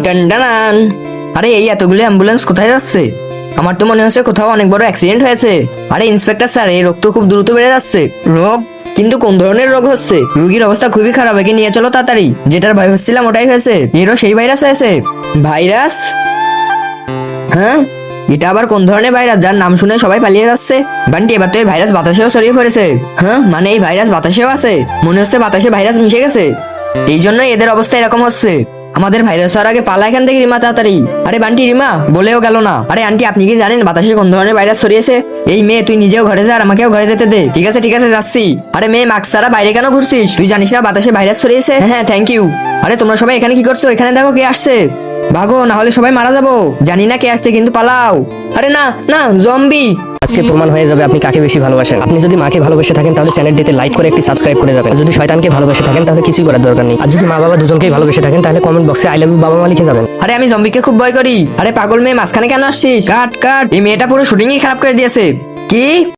টানটানান। আরে এই এতগুলো অ্যাম্বুলেন্স কোথায় যাচ্ছে? আমার তো মনে হচ্ছে কোথাও অনেক বড় অ্যাক্সিডেন্ট হয়েছে। আরে ইন্সপেক্টর স্যার, এই রোগ তো খুব দ্রুত বেড়ে যাচ্ছে। রোগ? কিন্তু কোন ধরনের রোগ হচ্ছে? রোগীর অবস্থা খুবই খারাপ, একে নিয়ে চলো তাড়াতাড়ি। যেটার ভয় হচ্ছিলাম ওটাই হয়েছে। এরও সেই ভাইরাস হয়েছে। ভাইরাস? হ্যাঁ, এটা আবার কোন ধরনের ভাইরাস যার নাম শুনে সবাই পালিয়ে যাচ্ছে? বান্টি, এবার তো এই ভাইরাস বাতাসেও ছড়িয়ে পড়েছে। হ্যাঁ, মানে এই ভাইরাস বাতাসেও আছে? মনে হচ্ছে বাতাসে ভাইরাস মিশে গেছে, এই জন্যই এদের অবস্থা এরকম হচ্ছে। আমাদের ভাইরাস হওয়ার আগে পালা এখান থেকে, রিমা তাড়াতাড়ি। আরে বান্টি, রিমা বলেও গেল না। আরে আন্টি, আপনি কি জানেন বাতাসে কোন ধরনের ভাইরাস ছড়িয়েছে? এই মেয়ে, তুই নিজেও ঘরে যা আর আমাকেও ঘরে যেতে দে। ঠিক আছে ঠিক আছে, যাচ্ছি। আরে মেয়ে, মাস্ক ছাড়া বাইরে কেন ঘুরছিস? তুই জানিস না বাতাসে ভাইরাস ছড়িয়েছে? হ্যাঁ, থ্যাংক ইউ। আরে তোমরা সবাই এখানে কি করছো? এখানে দেখো কে আসছে। ভাগো, না হলে সবাই মারা যাবো। জানি না কে আসছে, কিন্তু পালাও। আরে না না, জম্বি। আজকে প্রমাণ হয়ে যাবে আপনি কাকে বেশি ভালোবাসেন। আপনি যদি মাকে ভালোবেসে থাকেন তাহলে চ্যানেলটিতে লাইক করে একটি সাবস্ক্রাইব করে যাবেন। আর যদি শয়তানকে ভালোবেসে থাকেন তাহলে কিছুই করার দরকার নেই। আর যদি মা বাবা দুজনকেই ভালোবেসে থাকেন তাহলে কমেন্ট বক্সে আই লাভ ইউ বাবা মা লিখে যাবেন। আরে আমি জম্বিকে খুব ভয় করি। আরে পাগল মেয়ে, মাঝখানে কেন আসছিস? কাট কাট, এই মেয়েটা পুরো শুটিংই খারাপ করে দিয়েছে। কি?